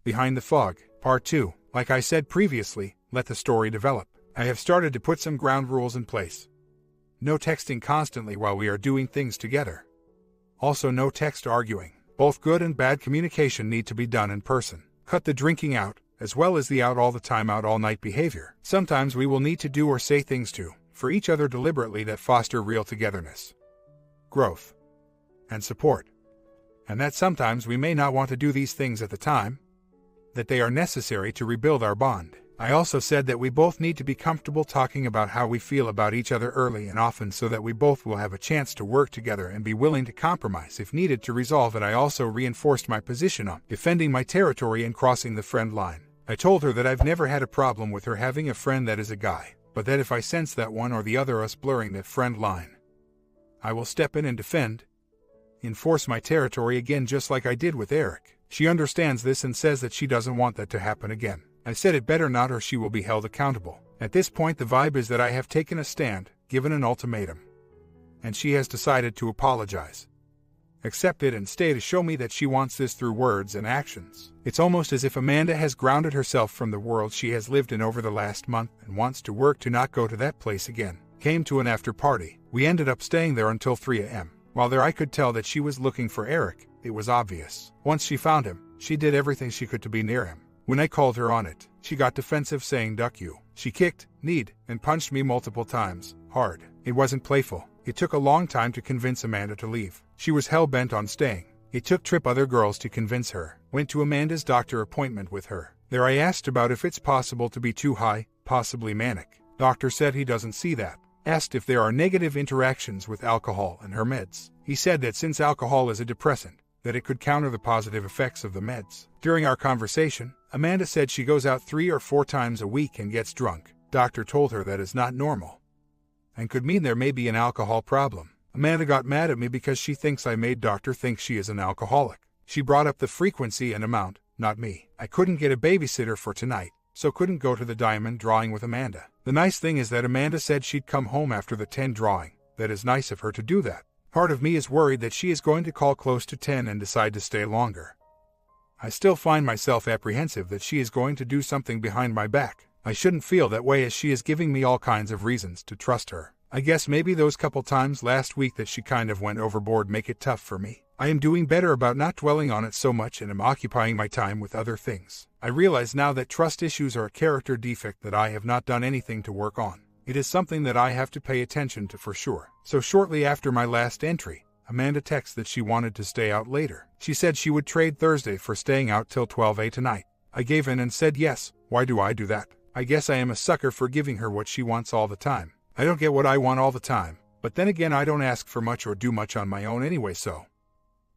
Behind the Fog, Part 2. Like I said previously, let the story develop. I have started to put some ground rules in place. No texting constantly while we are doing things together. Also no text arguing. Both good and bad communication need to be done in person. Cut the drinking out, as well as the out all the time out all night behavior. Sometimes we will need to do or say things for each other deliberately that foster real togetherness, growth, and support. And that sometimes we may not want to do these things at the time, that they are necessary to rebuild our bond. I also said that we both need to be comfortable talking about how we feel about each other early and often so that we both will have a chance to work together and be willing to compromise if needed to resolve it. I also reinforced my position on defending my territory and crossing the friend line. I told her that I've never had a problem with her having a friend that is a guy, but that if I sense that one or the other us blurring that friend line, I will step in and enforce my territory again just like I did with Eric. She understands this and says that she doesn't want that to happen again. I said it better not or she will be held accountable. At this point the vibe is that I have taken a stand, given an ultimatum. And she has decided to apologize, accept it and stay to show me that she wants this through words and actions. It's almost as if Amanda has grounded herself from the world she has lived in over the last month and wants to work to not go to that place again. Came to an after party. We ended up staying there until 3 a.m. While there I could tell that she was looking for Eric. It was obvious. Once she found him, she did everything she could to be near him. When I called her on it, she got defensive saying duck you. She kicked, kneed, and punched me multiple times, hard. It wasn't playful. It took a long time to convince Amanda to leave. She was hell-bent on staying. It took trip other girls to convince her. Went to Amanda's doctor appointment with her. There I asked about if it's possible to be too high, possibly manic. Doctor said he doesn't see that. Asked if there are negative interactions with alcohol and her meds. He said that since alcohol is a depressant, that it could counter the positive effects of the meds. During our conversation, Amanda said she goes out 3 or 4 times a week and gets drunk. Doctor told her that is not normal and could mean there may be an alcohol problem. Amanda got mad at me because she thinks I made doctor think she is an alcoholic. She brought up the frequency and amount, not me. I couldn't get a babysitter for tonight, so couldn't go to the diamond drawing with Amanda. The nice thing is that Amanda said she'd come home after the 10 drawing. That is nice of her to do that. Part of me is worried that she is going to call close to 10 and decide to stay longer. I still find myself apprehensive that she is going to do something behind my back. I shouldn't feel that way as she is giving me all kinds of reasons to trust her. I guess maybe those couple times last week that she kind of went overboard make it tough for me. I am doing better about not dwelling on it so much and am occupying my time with other things. I realize now that trust issues are a character defect that I have not done anything to work on. It is something that I have to pay attention to for sure. So shortly after my last entry, Amanda texted that she wanted to stay out later. She said she would trade Thursday for staying out till 12 a.m. tonight. I gave in and said yes. Why do I do that? I guess I am a sucker for giving her what she wants all the time. I don't get what I want all the time, but then again I don't ask for much or do much on my own anyway, so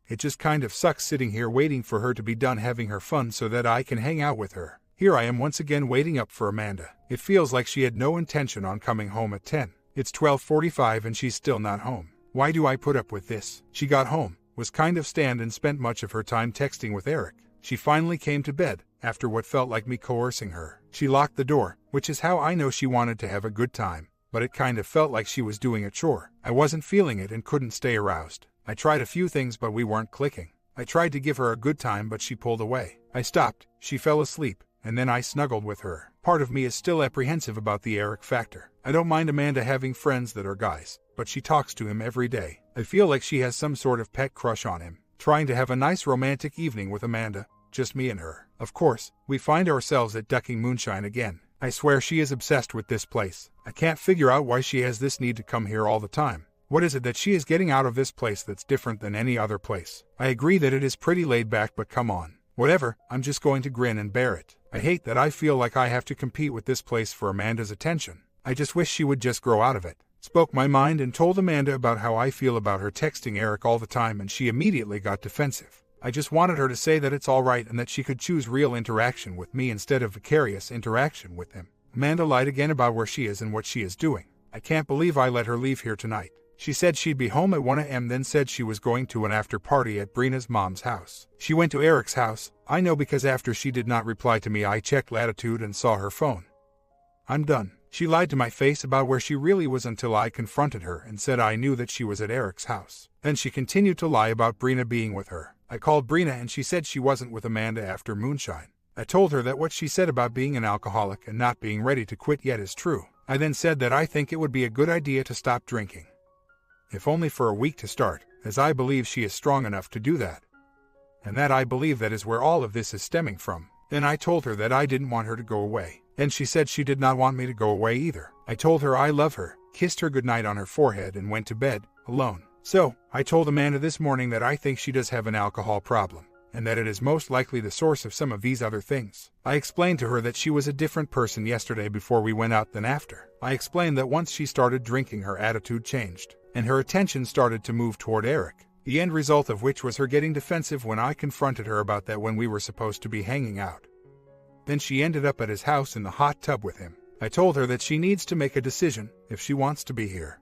it just kind of sucks sitting here waiting for her to be done having her fun so that I can hang out with her. Here I am once again waiting up for Amanda. It feels like she had no intention on coming home at 10. It's 12:45 and she's still not home. Why do I put up with this? She got home, was kind of stand and spent much of her time texting with Eric. She finally came to bed, after what felt like me coercing her. She locked the door, which is how I know she wanted to have a good time, but it kind of felt like she was doing a chore. I wasn't feeling it and couldn't stay aroused. I tried a few things but we weren't clicking. I tried to give her a good time but she pulled away. I stopped, she fell asleep, and then I snuggled with her. Part of me is still apprehensive about the Eric factor. I don't mind Amanda having friends that are guys, but she talks to him every day. I feel like she has some sort of pet crush on him, trying to have a nice romantic evening with Amanda, just me and her. Of course, we find ourselves at Ducking Moonshine again. I swear she is obsessed with this place. I can't figure out why she has this need to come here all the time. What is it that she is getting out of this place that's different than any other place? I agree that it is pretty laid back, but come on. Whatever, I'm just going to grin and bear it. I hate that I feel like I have to compete with this place for Amanda's attention. I just wish she would just grow out of it. Spoke my mind and told Amanda about how I feel about her texting Eric all the time and she immediately got defensive. I just wanted her to say that it's alright and that she could choose real interaction with me instead of vicarious interaction with him. Amanda lied again about where she is and what she is doing. I can't believe I let her leave here tonight. She said she'd be home at 1 a.m. then said she was going to an after party at Brina's mom's house. She went to Eric's house. I know because after she did not reply to me I checked Latitude and saw her phone. I'm done. She lied to my face about where she really was until I confronted her and said I knew that she was at Eric's house. Then she continued to lie about Brina being with her. I called Brina and she said she wasn't with Amanda after Moonshine. I told her that what she said about being an alcoholic and not being ready to quit yet is true. I then said that I think it would be a good idea to stop drinking, if only for a week to start, as I believe she is strong enough to do that, and that I believe that is where all of this is stemming from. Then I told her that I didn't want her to go away, and she said she did not want me to go away either. I told her I love her, kissed her goodnight on her forehead, and went to bed, alone. So, I told Amanda this morning that I think she does have an alcohol problem, and that it is most likely the source of some of these other things. I explained to her that she was a different person yesterday before we went out than after. I explained that once she started drinking, her attitude changed, and her attention started to move toward Eric, the end result of which was her getting defensive when I confronted her about that when we were supposed to be hanging out. Then she ended up at his house in the hot tub with him. I told her that she needs to make a decision if she wants to be here.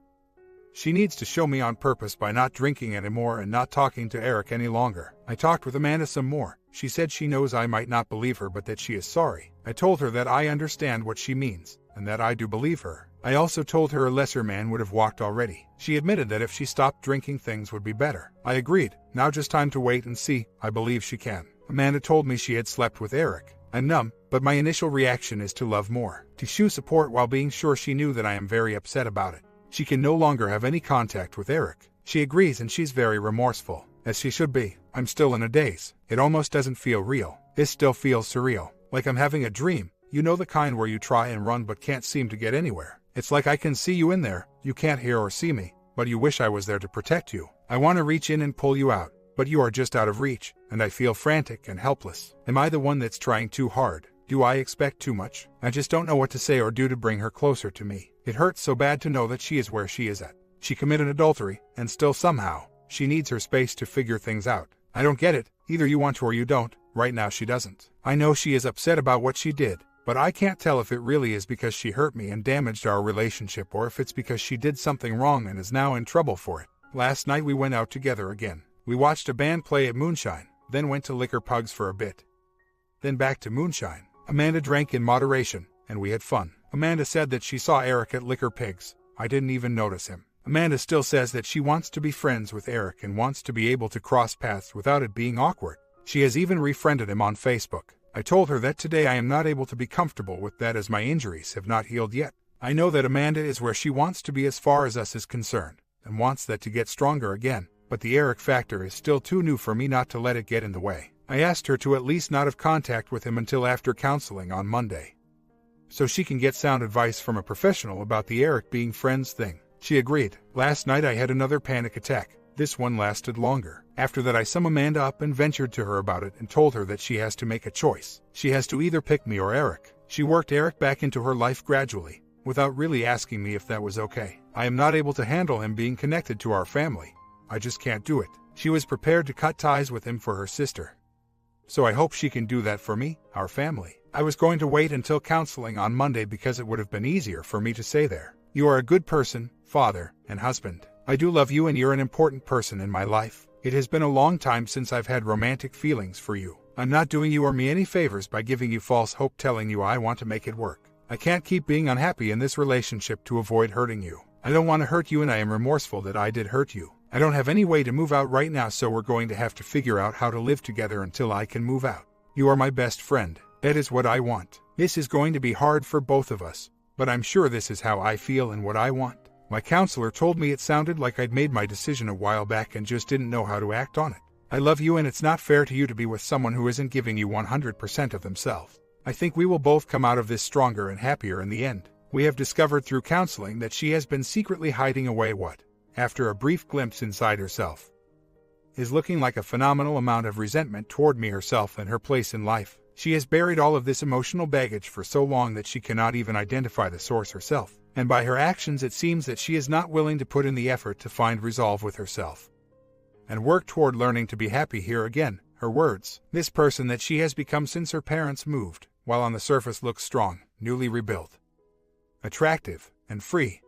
She needs to show me on purpose by not drinking anymore and not talking to Eric any longer. I talked with Amanda some more. She said she knows I might not believe her, but that she is sorry. I told her that I understand what she means, and that I do believe her. I also told her a lesser man would have walked already. She admitted that if she stopped drinking, things would be better. I agreed. Now just time to wait and see. I believe she can. Amanda told me she had slept with Eric. I'm numb, but my initial reaction is to love more, to show support while being sure she knew that I am very upset about it. She can no longer have any contact with Eric. She agrees, and she's very remorseful, as she should be. I'm still in a daze. It almost doesn't feel real. This still feels surreal, like I'm having a dream. You know, the kind where you try and run but can't seem to get anywhere. It's like I can see you in there. You can't hear or see me, but you wish I was there to protect you. I want to reach in and pull you out, but you are just out of reach, and I feel frantic and helpless. Am I the one that's trying too hard? Do I expect too much? I just don't know what to say or do to bring her closer to me. It hurts so bad to know that she is where she is at. She committed adultery, and still somehow, she needs her space to figure things out. I don't get it. Either you want to or you don't. Right now she doesn't. I know she is upset about what she did, but I can't tell if it really is because she hurt me and damaged our relationship, or if it's because she did something wrong and is now in trouble for it. Last night we went out together again. We watched a band play at Moonshine, then went to Liquor Pugs for a bit, then back to Moonshine. Amanda drank in moderation, and we had fun. Amanda said that she saw Eric at Liquor Pigs. I didn't even notice him. Amanda still says that she wants to be friends with Eric and wants to be able to cross paths without it being awkward. She has even refriended him on Facebook. I told her that today I am not able to be comfortable with that, as my injuries have not healed yet. I know that Amanda is where she wants to be as far as us is concerned, and wants that to get stronger again, but the Eric factor is still too new for me not to let it get in the way. I asked her to at least not have contact with him until after counseling on Monday, so she can get sound advice from a professional about the Eric being friends thing. She agreed. Last night I had another panic attack. This one lasted longer. After that I summed Amanda up and ventured to her about it and told her that she has to make a choice. She has to either pick me or Eric. She worked Eric back into her life gradually, without really asking me if that was okay. I am not able to handle him being connected to our family. I just can't do it. She was prepared to cut ties with him for her sister, so I hope she can do that for me, our family. I was going to wait until counseling on Monday because it would have been easier for me to say there, "You are a good person, father, and husband. I do love you and you're an important person in my life. It has been a long time since I've had romantic feelings for you. I'm not doing you or me any favors by giving you false hope telling you I want to make it work. I can't keep being unhappy in this relationship to avoid hurting you. I don't want to hurt you and I am remorseful that I did hurt you. I don't have any way to move out right now, so we're going to have to figure out how to live together until I can move out. You are my best friend. That is what I want. This is going to be hard for both of us, but I'm sure this is how I feel and what I want." My counselor told me it sounded like I'd made my decision a while back and just didn't know how to act on it. I love you and it's not fair to you to be with someone who isn't giving you 100% of themselves. I think we will both come out of this stronger and happier in the end. We have discovered through counseling that she has been secretly hiding away what, after a brief glimpse inside herself, is looking like a phenomenal amount of resentment toward me, herself, and her place in life. She has buried all of this emotional baggage for so long that she cannot even identify the source herself, and by her actions it seems that she is not willing to put in the effort to find resolve with herself and work toward learning to be happy here again. Her words, "This person that she has become since her parents moved, while on the surface looks strong, newly rebuilt, attractive, and free,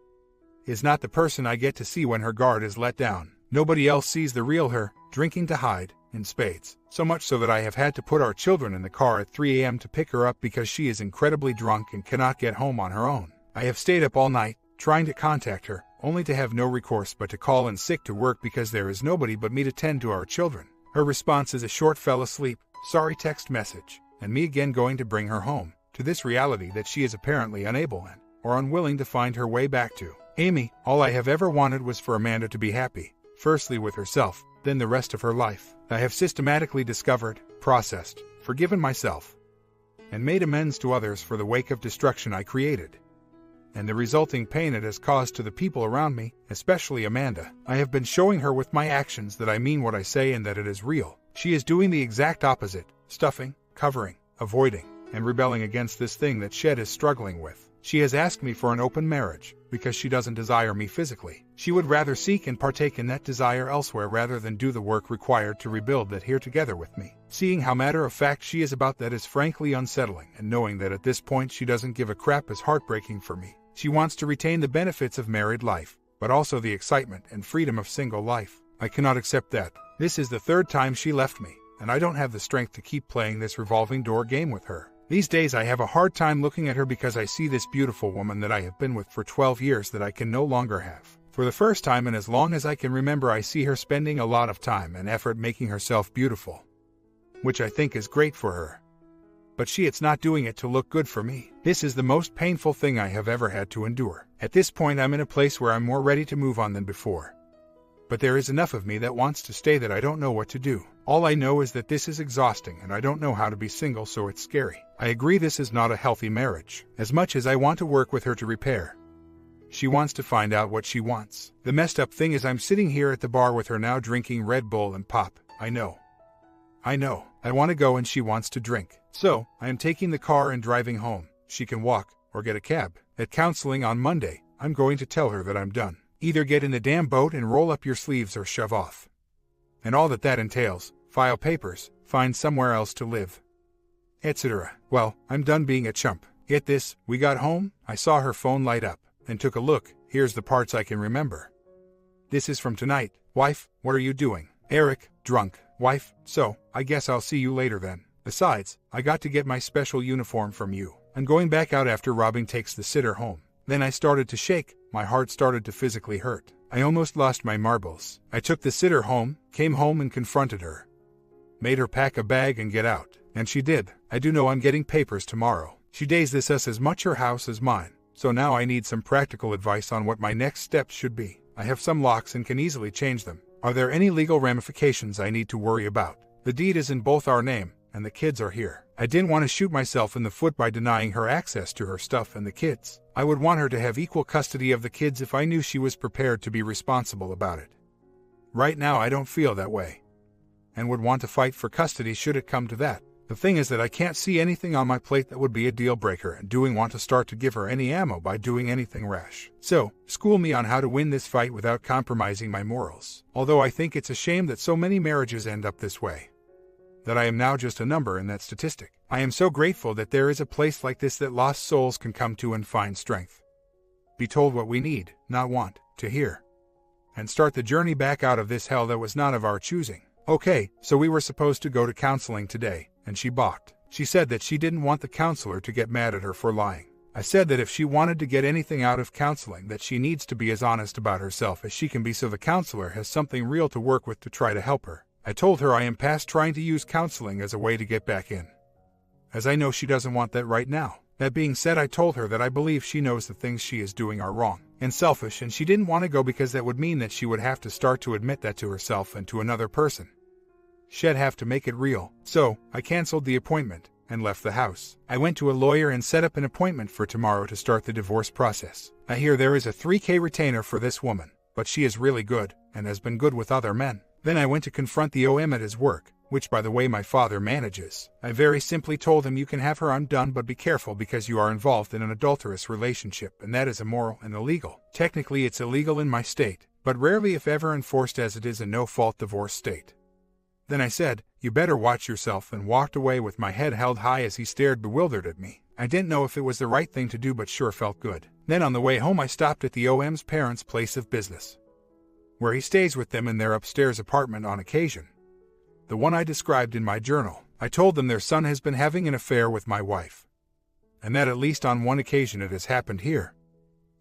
is not the person I get to see when her guard is let down. Nobody else sees the real her, drinking to hide, in spades. So much so that I have had to put our children in the car at 3 a.m. to pick her up because she is incredibly drunk and cannot get home on her own. I have stayed up all night, trying to contact her, only to have no recourse but to call in sick to work because there is nobody but me to tend to our children. Her response is a short 'fell asleep, sorry' text message, and me again going to bring her home, to this reality that she is apparently unable or unwilling to find her way back to. Amy, all I have ever wanted was for Amanda to be happy, firstly with herself, then the rest of her life. I have systematically discovered, processed, forgiven myself, and made amends to others for the wake of destruction I created, and the resulting pain it has caused to the people around me, especially Amanda. I have been showing her with my actions that I mean what I say and that it is real. She is doing the exact opposite, stuffing, covering, avoiding, and rebelling against this thing that Shed is struggling with. She has asked me for an open marriage, because she doesn't desire me physically. She would rather seek and partake in that desire elsewhere rather than do the work required to rebuild that here together with me. Seeing how matter-of-fact she is about that is frankly unsettling, and knowing that at this point she doesn't give a crap is heartbreaking for me. She wants to retain the benefits of married life, but also the excitement and freedom of single life. I cannot accept that. This is the third time she left me, and I don't have the strength to keep playing this revolving door game with her. These days I have a hard time looking at her because I see this beautiful woman that I have been with for 12 years that I can no longer have. For the first time and as long as I can remember, I see her spending a lot of time and effort making herself beautiful, which I think is great for her. But it's not doing it to look good for me. This is the most painful thing I have ever had to endure. At this point I'm in a place where I'm more ready to move on than before. But there is enough of me that wants to stay that I don't know what to do. All I know is that this is exhausting and I don't know how to be single, so it's scary. I agree this is not a healthy marriage, as much as I want to work with her to repair. She wants to find out what she wants. The messed up thing is I'm sitting here at the bar with her now drinking Red Bull and pop. I know. I want to go and she wants to drink. So, I am taking the car and driving home. She can walk, or get a cab. At counseling on Monday, I'm going to tell her that I'm done. Either get in the damn boat and roll up your sleeves or shove off. And all that entails, file papers, find somewhere else to live, etc. Well, I'm done being a chump. Get this, we got home, I saw her phone light up, and took a look. Here's the parts I can remember. This is from tonight. Wife, what are you doing? Eric, drunk. Wife, so, I guess I'll see you later then. Besides, I got to get my special uniform from you. I'm going back out after Robin takes the sitter home. Then I started to shake, my heart started to physically hurt. I almost lost my marbles. I took the sitter home, came home and confronted her. Made her pack a bag and get out. And she did. I do know I'm getting papers tomorrow. She days this us as much her house as mine. So now I need some practical advice on what my next steps should be. I have some locks and can easily change them. Are there any legal ramifications I need to worry about? The deed is in both our name, and the kids are here. I didn't want to shoot myself in the foot by denying her access to her stuff and the kids. I would want her to have equal custody of the kids if I knew she was prepared to be responsible about it. Right now I don't feel that way, and would want to fight for custody should it come to that. The thing is that I can't see anything on my plate that would be a deal breaker and don't want to start to give her any ammo by doing anything rash. So, school me on how to win this fight without compromising my morals. Although I think it's a shame that so many marriages end up this way. That I am now just a number in that statistic. I am so grateful that there is a place like this that lost souls can come to and find strength. Be told what we need, not want, to hear. And start the journey back out of this hell that was not of our choosing. Okay, so we were supposed to go to counseling today, and she balked. She said that she didn't want the counselor to get mad at her for lying. I said that if she wanted to get anything out of counseling that she needs to be as honest about herself as she can be so the counselor has something real to work with to try to help her. I told her I am past trying to use counseling as a way to get back in, as I know she doesn't want that right now. That being said, I told her that I believe she knows the things she is doing are wrong and selfish, and she didn't want to go because that would mean that she would have to start to admit that to herself and to another person. She'd have to make it real. So, I canceled the appointment and left the house. I went to a lawyer and set up an appointment for tomorrow to start the divorce process. I hear there is a $3,000 retainer for this woman, but she is really good and has been good with other men. Then I went to confront the OM at his work, which by the way my father manages. I very simply told him, you can have her, I'm done, but be careful because you are involved in an adulterous relationship and that is immoral and illegal. Technically it's illegal in my state, but rarely if ever enforced as it is a no-fault divorce state. Then I said, you better watch yourself, and walked away with my head held high as he stared bewildered at me. I didn't know if it was the right thing to do but sure felt good. Then on the way home I stopped at the OM's parents' place of business, where he stays with them in their upstairs apartment on occasion. The one I described in my journal. I told them their son has been having an affair with my wife, and that at least on one occasion it has happened here,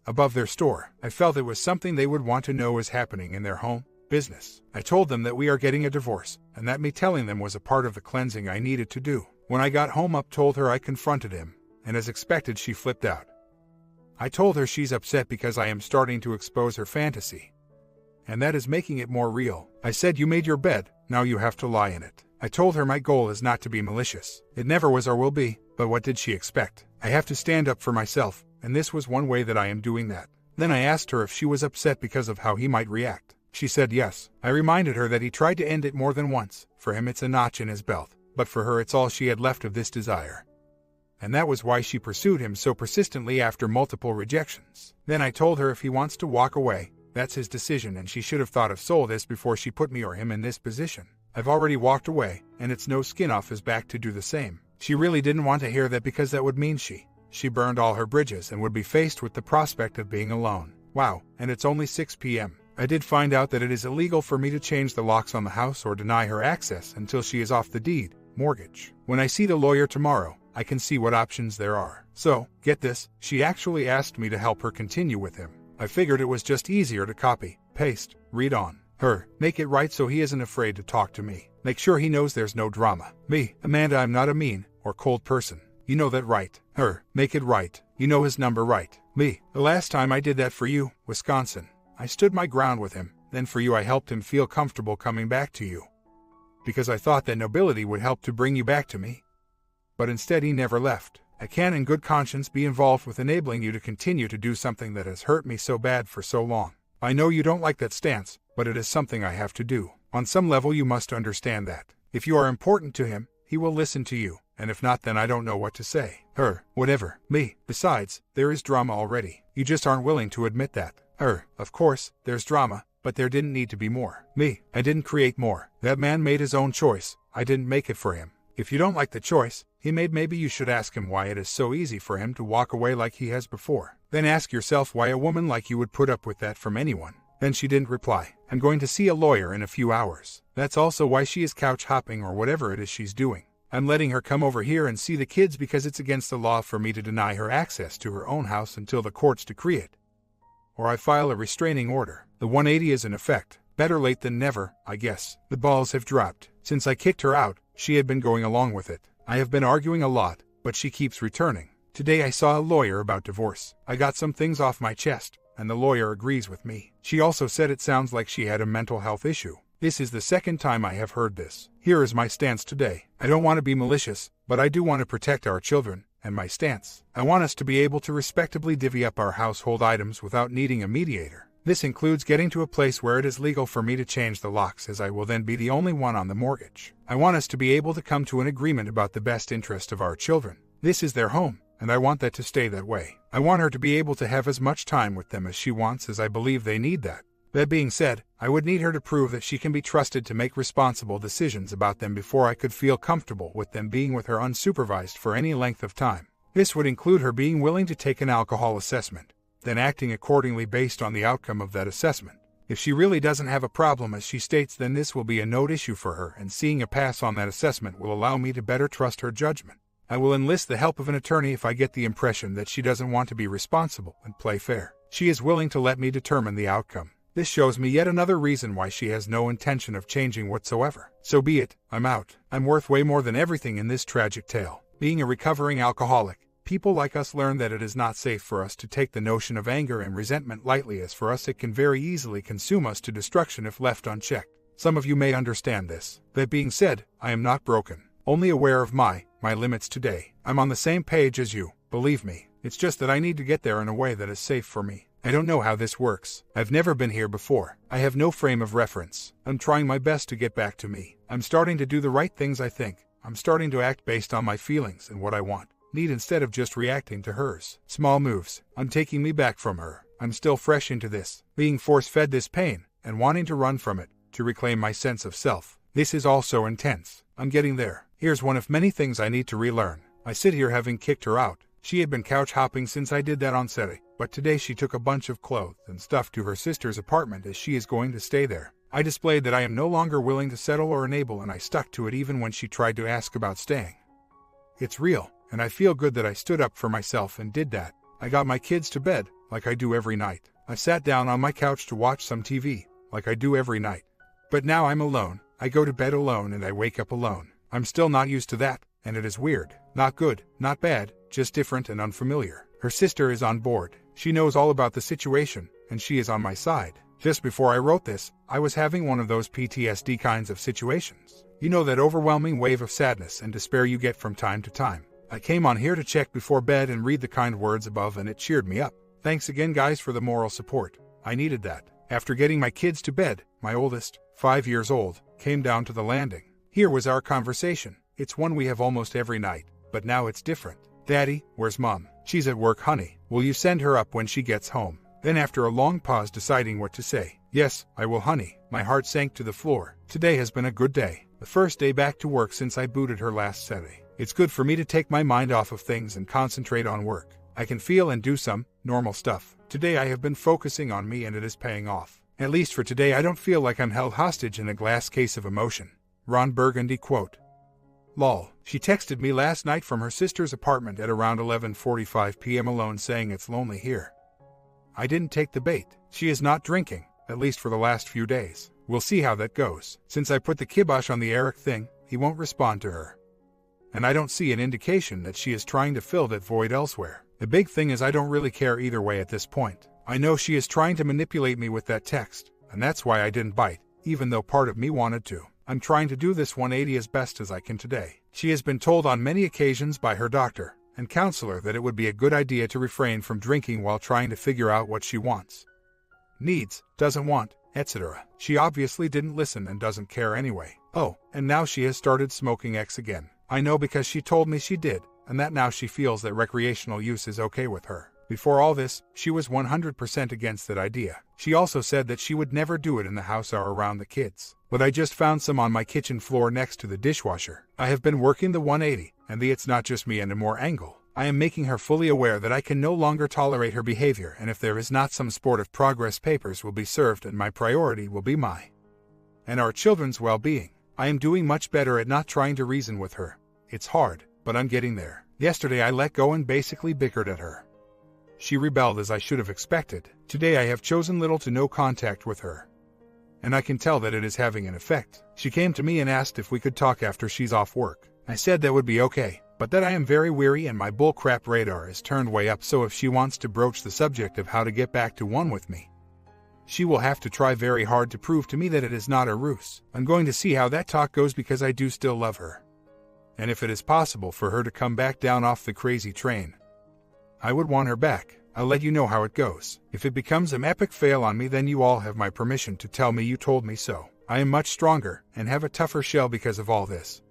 above their store. I felt it was something they would want to know is happening in their home business. I told them that we are getting a divorce, and that me telling them was a part of the cleansing I needed to do. When I got home, told her I confronted him, and as expected, she flipped out. I told her she's upset because I am starting to expose her fantasy, and that is making it more real. I said, you made your bed, now you have to lie in it. I told her my goal is not to be malicious. It never was or will be, but what did she expect? I have to stand up for myself, and this was one way that I am doing that. Then I asked her if she was upset because of how he might react. She said yes. I reminded her that he tried to end it more than once. For him it's a notch in his belt, but for her it's all she had left of this desire. And that was why she pursued him so persistently after multiple rejections. Then I told her if he wants to walk away, that's his decision, and she should have thought of this before she put me or him in this position. I've already walked away, and it's no skin off his back to do the same. She really didn't want to hear that because that would mean she burned all her bridges and would be faced with the prospect of being alone. Wow, and it's only 6 p.m. I did find out that it is illegal for me to change the locks on the house or deny her access until she is off the deed, mortgage. When I see the lawyer tomorrow, I can see what options there are. So, get this, she actually asked me to help her continue with him. I figured it was just easier to copy, paste, read on her, make it right so he isn't afraid to talk to me. Make sure he knows there's no drama. Me, Amanda, I'm not a mean or cold person. You know that, right? Her, make it right. You know his number, right? Me, the last time I did that for you, Wisconsin, I stood my ground with him. Then for you I helped him feel comfortable coming back to you, because I thought that nobility would help to bring you back to me. But instead he never left. I can in good conscience be involved with enabling you to continue to do something that has hurt me so bad for so long. I know you don't like that stance, but it is something I have to do. On some level you must understand that. If you are important to him, he will listen to you, and if not, then I don't know what to say. Her, whatever. Me, besides, there is drama already. You just aren't willing to admit that. Her, of course, there's drama, but there didn't need to be more. Me, I didn't create more. That man made his own choice. I didn't make it for him. If you don't like the choice he made, maybe you should ask him why it is so easy for him to walk away like he has before. Then ask yourself why a woman like you would put up with that from anyone. Then she didn't reply. I'm going to see a lawyer in a few hours. That's also why she is couch hopping or whatever it is she's doing. I'm letting her come over here and see the kids because it's against the law for me to deny her access to her own house until the courts decree it, or I file a restraining order. The 180 is in effect. Better late than never, I guess. The balls have dropped. Since I kicked her out, she had been going along with it. I have been arguing a lot, but she keeps returning. Today I saw a lawyer about divorce. I got some things off my chest, and the lawyer agrees with me. She also said it sounds like she had a mental health issue. This is the second time I have heard this. Here is my stance today. I don't want to be malicious, but I do want to protect our children, and my stance. I want us to be able to respectably divvy up our household items without needing a mediator. This includes getting to a place where it is legal for me to change the locks, as I will then be the only one on the mortgage. I want us to be able to come to an agreement about the best interest of our children. This is their home, and I want that to stay that way. I want her to be able to have as much time with them as she wants, as I believe they need that. That being said, I would need her to prove that she can be trusted to make responsible decisions about them before I could feel comfortable with them being with her unsupervised for any length of time. This would include her being willing to take an alcohol assessment, then acting accordingly based on the outcome of that assessment. If she really doesn't have a problem as she states, then this will be a note issue for her, and seeing a pass on that assessment will allow me to better trust her judgment. I will enlist the help of an attorney if I get the impression that she doesn't want to be responsible and play fair. She is willing to let me determine the outcome. This shows me yet another reason why she has no intention of changing whatsoever. So be it, I'm out. I'm worth way more than everything in this tragic tale. Being a recovering alcoholic, people like us learn that it is not safe for us to take the notion of anger and resentment lightly, as for us it can very easily consume us to destruction if left unchecked. Some of you may understand this. That being said, I am not broken, only aware of my limits today. I'm on the same page as you, believe me. It's just that I need to get there in a way that is safe for me. I don't know how this works. I've never been here before. I have no frame of reference. I'm trying my best to get back to me. I'm starting to do the right things, I think. I'm starting to act based on my feelings and what I need instead of just reacting to hers. Small moves. I'm taking me back from her. I'm still fresh into this, being force-fed this pain, and wanting to run from it, to reclaim my sense of self. This is all so intense. I'm getting there. Here's one of many things I need to relearn. I sit here having kicked her out. She had been couch hopping since I did that on Saturday, but today she took a bunch of clothes and stuff to her sister's apartment as she is going to stay there. I displayed that I am no longer willing to settle or enable, and I stuck to it even when she tried to ask about staying. It's real, and I feel good that I stood up for myself and did that. I got my kids to bed, like I do every night. I sat down on my couch to watch some TV, like I do every night. But now I'm alone. I go to bed alone and I wake up alone. I'm still not used to that, and it is weird. Not good, not bad, just different and unfamiliar. Her sister is on board. She knows all about the situation, and she is on my side. Just before I wrote this, I was having one of those PTSD kinds of situations. You know, that overwhelming wave of sadness and despair you get from time to time. I came on here to check before bed and read the kind words above, and it cheered me up. Thanks again, guys, for the moral support. I needed that. After getting my kids to bed, my oldest, 5 years old, came down to the landing. Here was our conversation. It's one we have almost every night, but now it's different. Daddy, where's Mom? She's at work, honey. Will you send her up when she gets home? Then, after a long pause, deciding what to say, yes, I will, honey. My heart sank to the floor. Today has been a good day. The first day back to work since I booted her last Saturday. It's good for me to take my mind off of things and concentrate on work. I can feel and do some normal stuff. Today I have been focusing on me, and it is paying off. At least for today, I don't feel like I'm held hostage in a glass case of emotion. Ron Burgundy quote. Lol. She texted me last night from her sister's apartment at around 11:45 p.m. alone, saying it's lonely here. I didn't take the bait. She is not drinking, at least for the last few days. We'll see how that goes. Since I put the kibosh on the Eric thing, he won't respond to her. And I don't see an indication that she is trying to fill that void elsewhere. The big thing is I don't really care either way at this point. I know she is trying to manipulate me with that text, and that's why I didn't bite, even though part of me wanted to. I'm trying to do this 180 as best as I can today. She has been told on many occasions by her doctor and counselor that it would be a good idea to refrain from drinking while trying to figure out what she wants, needs, doesn't want, etc. She obviously didn't listen and doesn't care anyway. Oh, and now she has started smoking X again. I know because she told me she did, and that now she feels that recreational use is okay with her. Before all this, she was 100% against that idea. She also said that she would never do it in the house or around the kids. But I just found some on my kitchen floor next to the dishwasher. I have been working the 180, and the it's not just me and a more angle. I am making her fully aware that I can no longer tolerate her behavior, and if there is not some sport of progress, papers will be served, and my priority will be my and our children's well-being. I am doing much better at not trying to reason with her. It's hard, but I'm getting there. Yesterday I let go and basically bickered at her. She rebelled as I should have expected. Today I have chosen little to no contact with her, and I can tell that it is having an effect. She came to me and asked if we could talk after she's off work. I said that would be okay, but that I am very weary and my bullcrap radar is turned way up, so if she wants to broach the subject of how to get back to one with me, she will have to try very hard to prove to me that it is not a ruse. I'm going to see how that talk goes because I do still love her. And if it is possible for her to come back down off the crazy train, I would want her back. I'll let you know how it goes. If it becomes an epic fail on me, then you all have my permission to tell me you told me so. I am much stronger and have a tougher shell because of all this.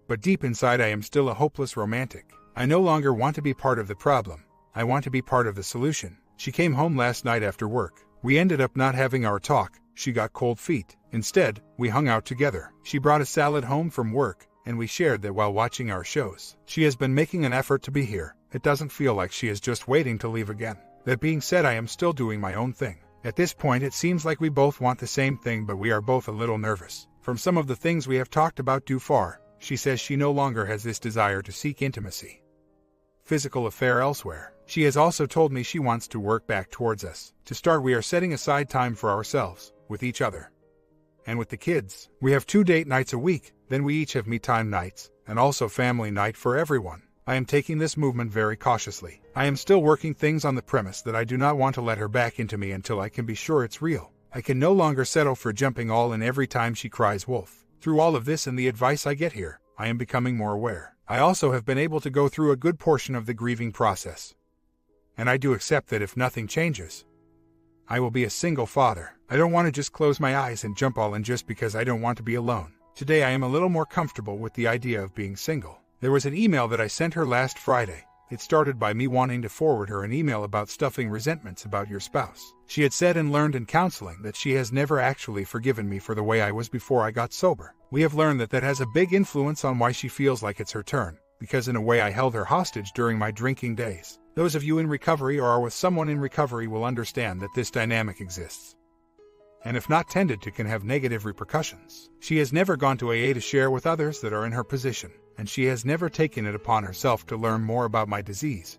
But deep inside I am still a hopeless romantic. I no longer want to be part of the problem. I want to be part of the solution. She came home last night after work. We ended up not having our talk. She got cold feet. Instead, we hung out together. She brought a salad home from work, and we shared that while watching our shows. She has been making an effort to be here. It doesn't feel like she is just waiting to leave again. That being said, I am still doing my own thing. At this point it seems like we both want the same thing, but we are both a little nervous. From some of the things we have talked about too far, she says she no longer has this desire to seek intimacy, physical affair elsewhere. She has also told me she wants to work back towards us. To start, we are setting aside time for ourselves, with each other, and with the kids. We have 2 date nights a week, then we each have me time nights, and also family night for everyone. I am taking this movement very cautiously. I am still working things on the premise that I do not want to let her back into me until I can be sure it's real. I can no longer settle for jumping all in every time she cries wolf. Through all of this and the advice I get here, I am becoming more aware. I also have been able to go through a good portion of the grieving process. And I do accept that if nothing changes, I will be a single father. I don't want to just close my eyes and jump all in just because I don't want to be alone. Today I am a little more comfortable with the idea of being single. There was an email that I sent her last Friday. It started by me wanting to forward her an email about stuffing resentments about your spouse. She had said and learned in counseling that she has never actually forgiven me for the way I was before I got sober. We have learned that that has a big influence on why she feels like it's her turn, because in a way I held her hostage during my drinking days. Those of you in recovery or are with someone in recovery will understand that this dynamic exists, and if not tended to can have negative repercussions. She has never gone to AA to share with others that are in her position, and she has never taken it upon herself to learn more about my disease,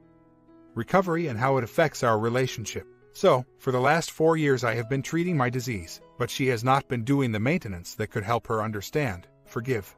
recovery, and how it affects our relationship. So, for the last 4 years I have been treating my disease, but she has not been doing the maintenance that could help her understand, forgive,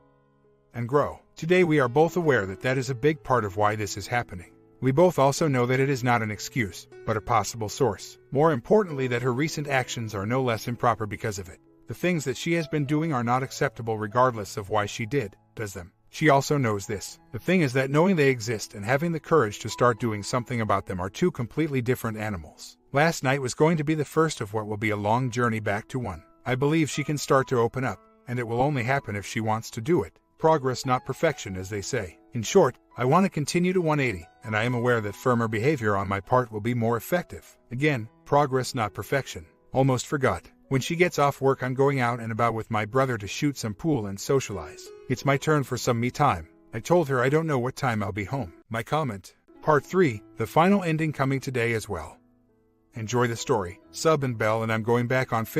and grow. Today we are both aware that that is a big part of why this is happening. We both also know that it is not an excuse, but a possible source. More importantly, that her recent actions are no less improper because of it. The things that she has been doing are not acceptable regardless of why she does them. She also knows this. The thing is that knowing they exist and having the courage to start doing something about them are two completely different animals. Last night was going to be the first of what will be a long journey back to one. I believe she can start to open up, and it will only happen if she wants to do it. Progress, not perfection, as they say. In short, I want to continue to 180, and I am aware that firmer behavior on my part will be more effective. Again, progress, not perfection. Almost forgot. When she gets off work, I'm going out and about with my brother to shoot some pool and socialize. It's my turn for some me time. I told her I don't know what time I'll be home. My comment. Part 3, the final ending coming today as well. Enjoy the story. Sub and bell, and I'm going back on